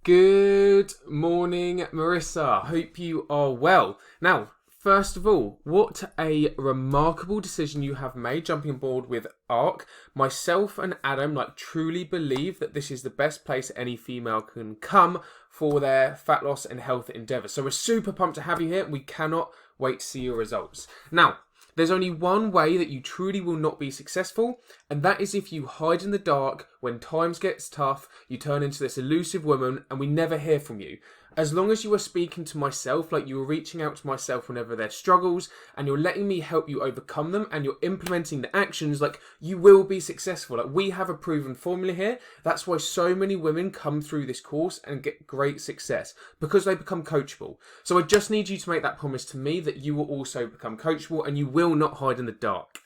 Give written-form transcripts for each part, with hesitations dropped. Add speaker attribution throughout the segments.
Speaker 1: Good morning, Marisa. Hope you are well. Now, first of all, what a remarkable decision you have made jumping on board with ARC. Myself and Adam truly believe that this is the best place any female can come for their fat loss and health endeavours. So we're super pumped to have you here and we cannot wait to see your results. Now, there's only one way that you truly will not be successful, and that is if you hide in the dark when times gets tough, you turn into this elusive woman and we never hear from you. As long as you are speaking to myself, like you are reaching out to myself whenever there's struggles, and you're letting me help you overcome them, and you're implementing the actions, you will be successful. We have a proven formula here. That's why so many women come through this course and get great success, because they become coachable. So I just need you to make that promise to me that you will also become coachable and you will not hide in the dark.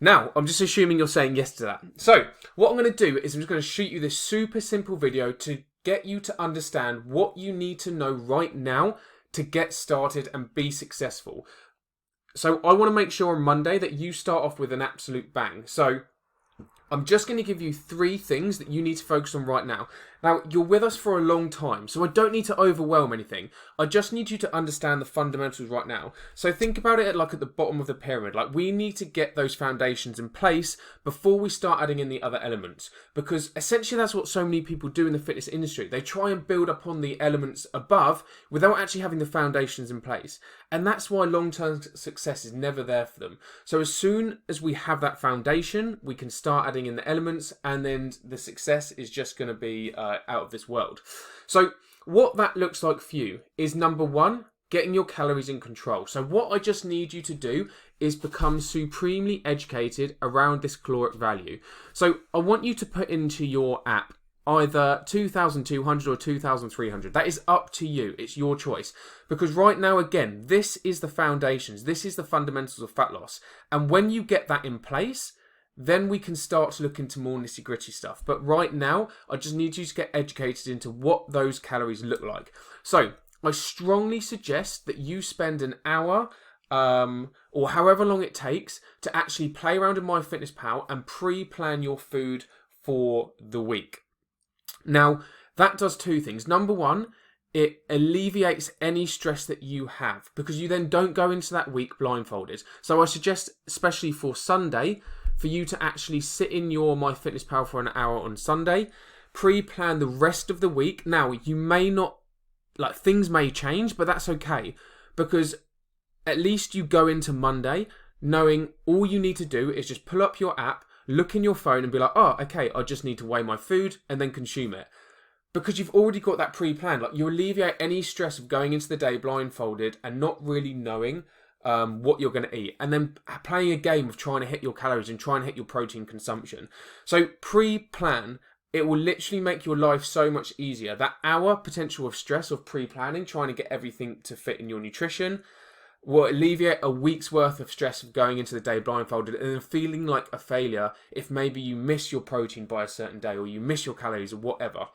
Speaker 1: Now, I'm just assuming you're saying yes to that. So, what I'm going to do is I'm just going to shoot you this super simple video to get you to understand what you need to know right now to get started and be successful. So, I want to make sure on Monday that you start off with an absolute bang. So, I'm just going to give you 3 things that you need to focus on right now. Now, you're with us for a long time, so I don't need to overwhelm anything. I just need you to understand the fundamentals right now. So think about it at the bottom of the pyramid. We need to get those foundations in place before we start adding in the other elements. Because essentially that's what so many people do in the fitness industry. They try and build upon the elements above without actually having the foundations in place. And that's why long-term success is never there for them. So as soon as we have that foundation, we can start adding in the elements, and then the success is just going to be out of this world. So what that looks like for you is, number 1, getting your calories in control. So what I just need you to do is become supremely educated around this caloric value. So I want you to put into your app either 2,200 or 2,300. That is up to you. It's your choice. Because right now, again, this is the foundations. This is the fundamentals of fat loss. And when you get that in place, then we can start to look into more nitty-gritty stuff. But right now, I just need you to get educated into what those calories look like. So I strongly suggest that you spend an hour or however long it takes to actually play around in MyFitnessPal and pre-plan your food for the week. Now, that does 2 things. Number 1, it alleviates any stress that you have, because you then don't go into that week blindfolded. So I suggest, especially for Sunday, for you to actually sit in your MyFitnessPal for an hour on Sunday, pre-plan the rest of the week. Now, you may not, things may change, but that's okay, because at least you go into Monday knowing all you need to do is just pull up your app, look in your phone and be like, oh, okay, I just need to weigh my food and then consume it. Because you've already got that pre-planned. You alleviate any stress of going into the day blindfolded and not really knowing what you're going to eat, and then playing a game of trying to hit your calories and trying to hit your protein consumption. So pre-plan, it will literally make your life so much easier. That hour potential of stress of pre-planning, trying to get everything to fit in your nutrition, will alleviate a week's worth of stress of going into the day blindfolded and then feeling like a failure if maybe you miss your protein by a certain day or you miss your calories or whatever.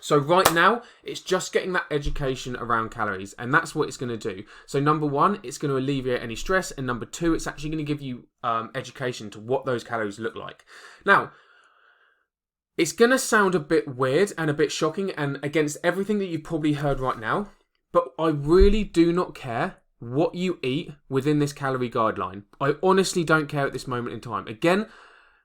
Speaker 1: So right now, it's just getting that education around calories, and that's what it's going to do. So number 1, it's going to alleviate any stress, and number 2, it's actually going to give you education to what those calories look like. Now, it's going to sound a bit weird and a bit shocking and against everything that you've probably heard right now, but I really do not care what you eat within this calorie guideline. I honestly don't care at this moment in time. Again,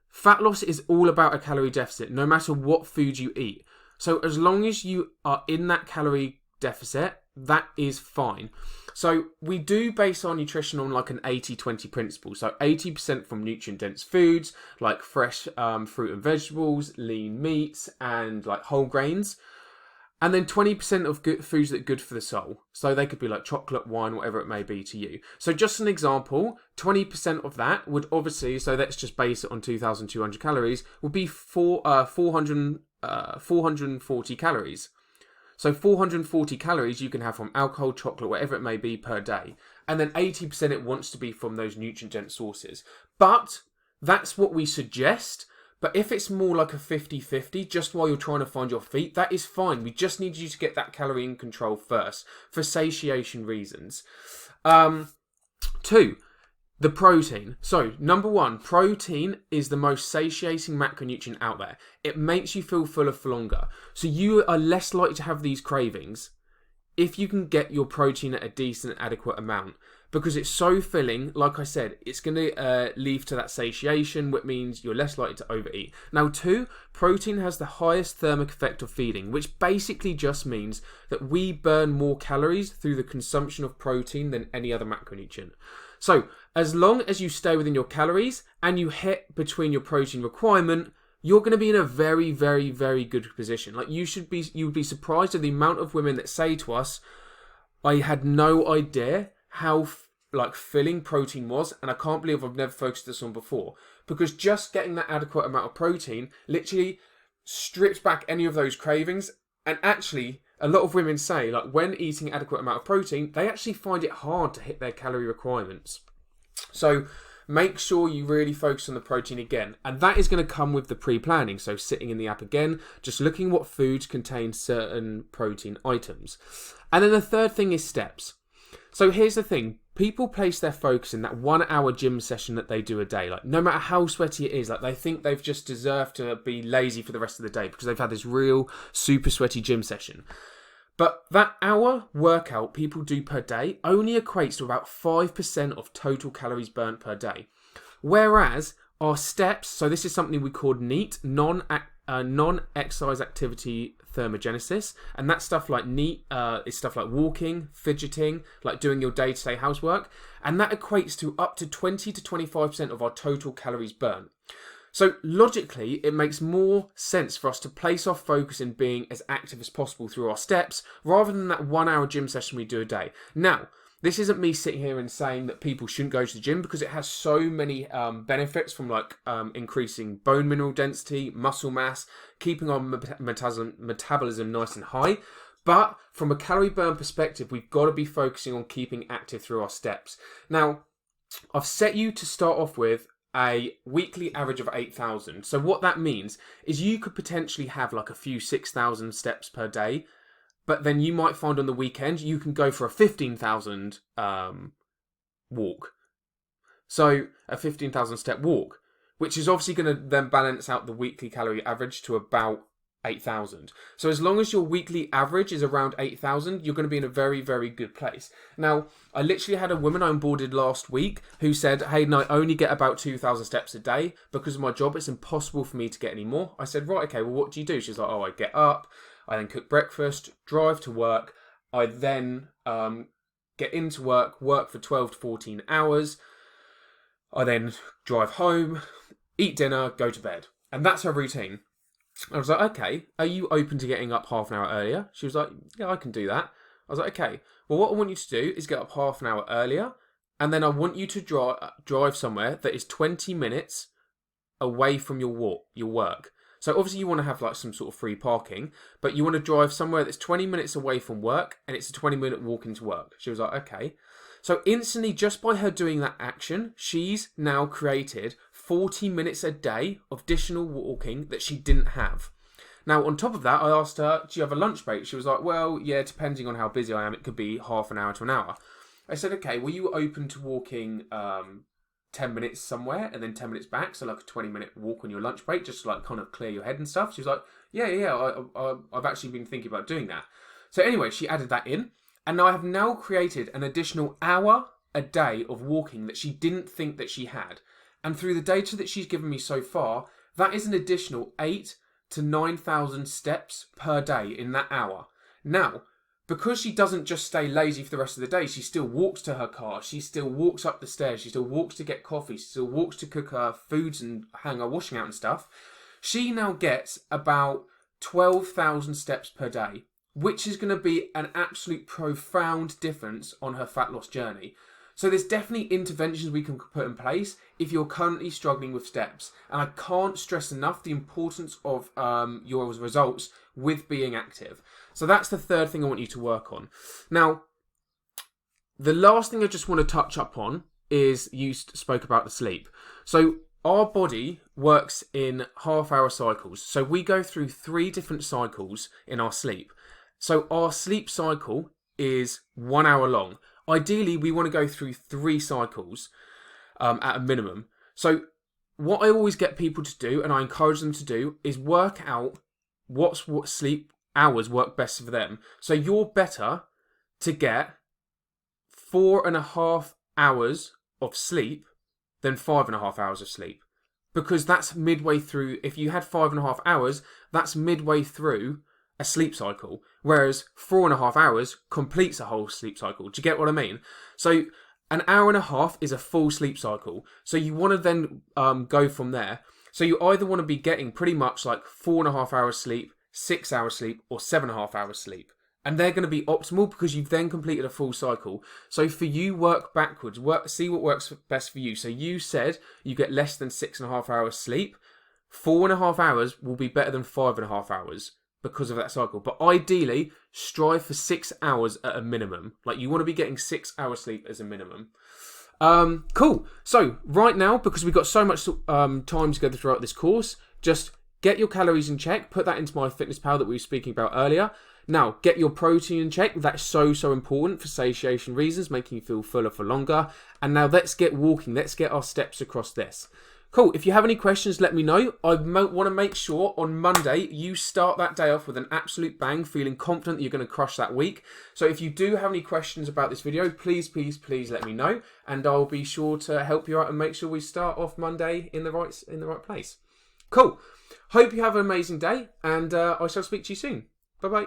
Speaker 1: fat loss is all about a calorie deficit, no matter what food you eat. So as long as you are in that calorie deficit, that is fine. So we do base our nutrition on an 80-20 principle. So 80% from nutrient-dense foods, like fresh fruit and vegetables, lean meats, and whole grains. And then 20% of good foods that are good for the soul. So they could be chocolate, wine, whatever it may be to you. So just an example, 20% of that would obviously, so let's just base it on 2,200 calories, would be 440 calories. So 440 calories you can have from alcohol, chocolate, whatever it may be per day. And then 80% it wants to be from those nutrient-dense sources. But that's what we suggest. But if it's more like a 50-50, just while you're trying to find your feet, that is fine. We just need you to get that calorie in control first for satiation reasons. 2, The protein. So, number one, protein is the most satiating macronutrient out there. It makes you feel fuller for longer. So you are less likely to have these cravings if you can get your protein at a decent, adequate amount. Because it's so filling, like I said, it's going to lead to that satiation, which means you're less likely to overeat. Now, two, protein has the highest thermic effect of feeding, which basically just means that we burn more calories through the consumption of protein than any other macronutrient. So, as long as you stay within your calories and you hit between your protein requirement, you're going to be in a very, very, very good position. Like you would be surprised at the amount of women that say to us, I had no idea how filling protein was, and I can't believe I've never focused this on before. Because just getting that adequate amount of protein literally strips back any of those cravings. And actually, a lot of women say, like, when eating adequate amount of protein, they actually find it hard to hit their calorie requirements. So make sure you really focus on the protein again. And that is going to come with the pre-planning. So sitting in the app again, just looking what foods contain certain protein items. And then the third thing is steps. So here's the thing. People place their focus in that 1 hour gym session that they do a day. Like, no matter how sweaty it is, like, they think they've just deserved to be lazy for the rest of the day because they've had this real super sweaty gym session. But that hour workout people do per day only equates to about 5% of total calories burnt per day. Whereas our steps, so this is something we call NEAT, non-exercise activity thermogenesis, and that's stuff like NEAT is stuff like walking, fidgeting, like doing your day-to-day housework, and that equates to up to 20 to 25% of our total calories burnt. So logically, it makes more sense for us to place our focus in being as active as possible through our steps, rather than that 1 hour gym session we do a day. Now, this isn't me sitting here and saying that people shouldn't go to the gym, because it has so many benefits, from increasing bone mineral density, muscle mass, keeping our metabolism nice and high. But from a calorie burn perspective, we've got to be focusing on keeping active through our steps. Now, I've set you to start off with a weekly average of 8,000. So what that means is you could potentially have like a few 6,000 steps per day. But then you might find on the weekend you can go for a 15,000 walk. So a 15,000 step walk, which is obviously going to then balance out the weekly calorie average to about 8,000. So as long as your weekly average is around 8,000, you're going to be in a very, very good place. Now, I literally had a woman I onboarded last week who said, Hayden, I only get about 2,000 steps a day. Because of my job, it's impossible for me to get any more. I said, right, okay, well, what do you do? She's like, I get up. I then cook breakfast, drive to work. I then get into work for 12 to 14 hours. I then drive home, eat dinner, go to bed. And that's her routine. I was like, okay, are you open to getting up half an hour earlier? She was like, yeah, I can do that. I was like, okay, well, what I want you to do is get up half an hour earlier. And then I want you to drive somewhere that is 20 minutes away from your work. So obviously you want to have like some sort of free parking, but you want to drive somewhere that's 20 minutes away from work, and it's a 20-minute walk into work. She was like, okay. So instantly, just by her doing that action, she's now created 40 minutes a day of additional walking that she didn't have. Now, on top of that, I asked her, do you have a lunch break? She was like, well, yeah, depending on how busy I am, it could be half an hour to an hour. I said, okay, were you open to walking 10 minutes somewhere and then 10 minutes back, so like a 20-minute walk on your lunch break, just to like kind of clear your head and stuff? She was like, yeah, I've actually been thinking about doing that. So anyway, she added that in, and now I have now created an additional hour a day of walking that she didn't think that she had. And through the data that she's given me so far, that is an additional 8 to 9,000 steps per day in that hour. Now, because she doesn't just stay lazy for the rest of the day, she still walks to her car, she still walks up the stairs, she still walks to get coffee, she still walks to cook her foods and hang her washing out and stuff. She now gets about 12,000 steps per day, which is going to be an absolute profound difference on her fat loss journey. So there's definitely interventions we can put in place if you're currently struggling with steps. And I can't stress enough the importance of your results with being active. So that's the third thing I want you to work on. Now, the last thing I just want to touch up on is you spoke about the sleep. So our body works in half-hour cycles. So we go through 3 different cycles in our sleep. So our sleep cycle is 1 hour long. Ideally, we want to go through 3 cycles. at a minimum. So what I always get people to do, and I encourage them to do, is work out what sleep hours work best for them. So you're better to get 4.5 hours of sleep than 5.5 hours of sleep. Because that's midway through. If you had 5.5 hours, that's midway through a sleep cycle. Whereas 4.5 hours completes a whole sleep cycle. Do you get what I mean? So an hour and a half is a full sleep cycle. So you want to then go from there. So you either want to be getting pretty much like 4.5 hours sleep, 6 hours sleep, or 7.5 hours sleep. And they're going to be optimal because you've then completed a full cycle. So for you, work backwards. See what works best for you. So you said you get less than 6.5 hours sleep. 4.5 hours will be better than 5.5 hours because of that cycle. But ideally, strive for 6 hours at a minimum. Like you want to be getting 6 hours sleep as a minimum. Cool. So right now, because we've got so much time together throughout this course, just get your calories in check. Put that into my fitness pal that we were speaking about earlier. Now, get your protein in check. That's so important for satiation reasons, making you feel fuller for longer. And now let's get walking. Let's get our steps across this. Cool. If you have any questions, let me know. I want to make sure on Monday you start that day off with an absolute bang, feeling confident that you're going to crush that week. So if you do have any questions about this video, please let me know. And I'll be sure to help you out and make sure we start off Monday in the right place. Cool. Hope you have an amazing day, and I shall speak to you soon. Bye-bye.